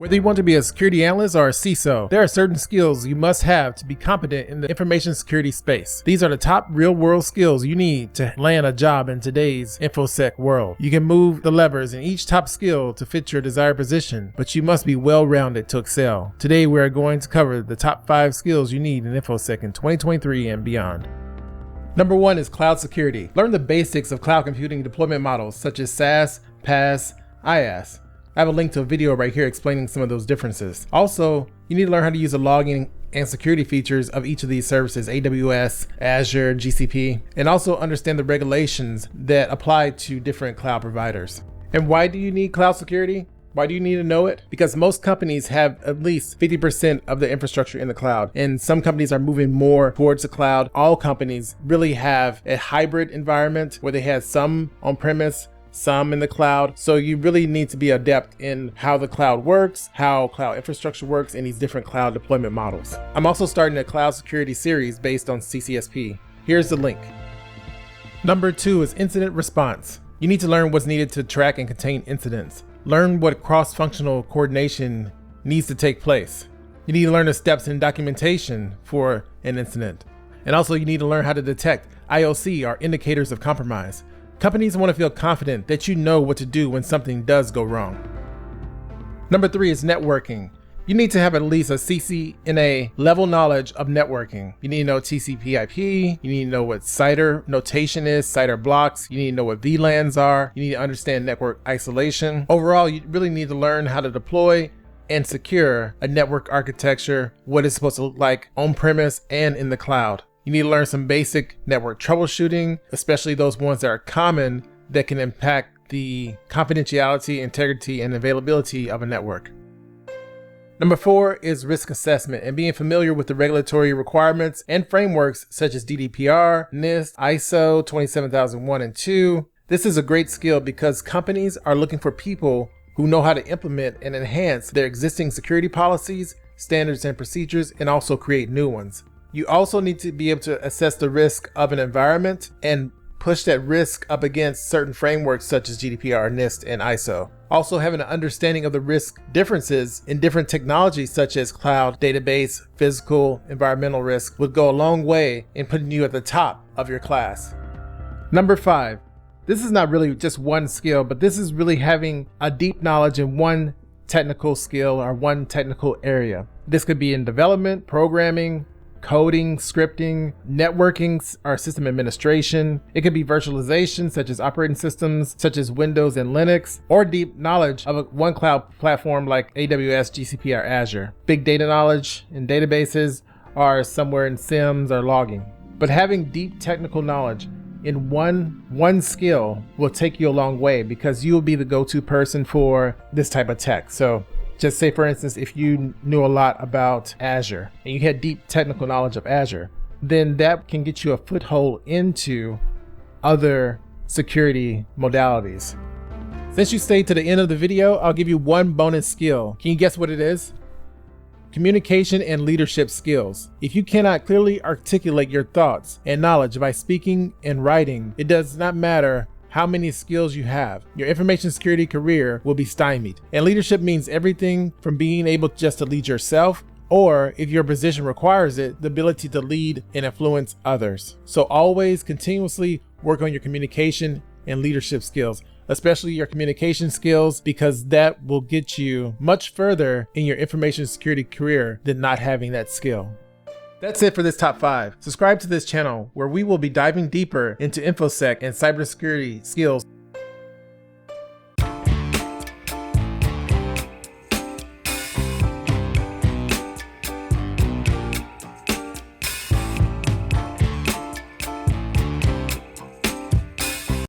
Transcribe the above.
Whether you want to be a security analyst or a CISO, there are certain skills you must have to be competent in the information security space. These are the top real-world skills you need to land a job in today's InfoSec world. You can move the levers in each top skill to fit your desired position, but you must be well-rounded to excel. Today, we are going to cover the top 5 skills you need in InfoSec in 2023 and beyond. Number 1 is cloud security. Learn the basics of cloud computing deployment models such as SaaS, PaaS, IaaS. I have a link to a video right here explaining some of those differences. Also, you need to learn how to use the logging and security features of each of these services, AWS, Azure, GCP, and also understand the regulations that apply to different cloud providers. And why do you need cloud security? Why do you need to know it? Because most companies have at least 50% of their infrastructure in the cloud, and some companies are moving more towards the cloud. All companies really have a hybrid environment where they have some on-premise, some in the cloud. So you really need to be adept in how the cloud works, how cloud infrastructure works, and these different cloud deployment models. I'm also starting a cloud security series based on CCSP. Here's the link. Number 2 is incident response. You need to learn what's needed to track and contain incidents. Learn what cross-functional coordination needs to take place. You need to learn the steps in documentation for an incident. And also you need to learn how to detect IOC, or indicators of compromise. Companies want to feel confident that you know what to do when something does go wrong. Number 3 is networking. You need to have at least a CCNA level knowledge of networking. You need to know TCP/IP, you need to know what CIDR notation is, CIDR blocks, you need to know what VLANs are, you need to understand network isolation. Overall, you really need to learn how to deploy and secure a network architecture, what it's supposed to look like on-premise and in the cloud. You need to learn some basic network troubleshooting, especially those ones that are common that can impact the confidentiality, integrity, and availability of a network. Number 4 is risk assessment and being familiar with the regulatory requirements and frameworks such as GDPR, NIST, ISO 27001 and 2. This is a great skill because companies are looking for people who know how to implement and enhance their existing security policies, standards, and procedures, and also create new ones. You also need to be able to assess the risk of an environment and push that risk up against certain frameworks such as GDPR, NIST, and ISO. Also, having an understanding of the risk differences in different technologies such as cloud, database, physical, environmental risk would go a long way in putting you at the top of your class. Number 5. This is not really just one skill, but this is really having a deep knowledge in one technical skill or one technical area. This could be in development, programming, coding, scripting, networking, or system administration. It could be virtualization, such as operating systems, such as Windows and Linux, or deep knowledge of one cloud platform like AWS, GCP, or Azure. Big data knowledge in databases or somewhere in SIMs or logging. But having deep technical knowledge in one skill will take you a long way because you will be the go-to person for this type of tech. So just say, for instance, if you knew a lot about Azure and you had deep technical knowledge of Azure, then that can get you a foothold into other security modalities. Since you stayed to the end of the video, I'll give you one bonus skill. Can you guess what it is? Communication and leadership skills. If you cannot clearly articulate your thoughts and knowledge by speaking and writing, it does not matter how many skills you have. Your information security career will be stymied. And leadership means everything from being able just to lead yourself, or if your position requires it, the ability to lead and influence others. So always continuously work on your communication and leadership skills, especially your communication skills, because that will get you much further in your information security career than not having that skill. That's it for this top 5. Subscribe to this channel where we will be diving deeper into InfoSec and cybersecurity skills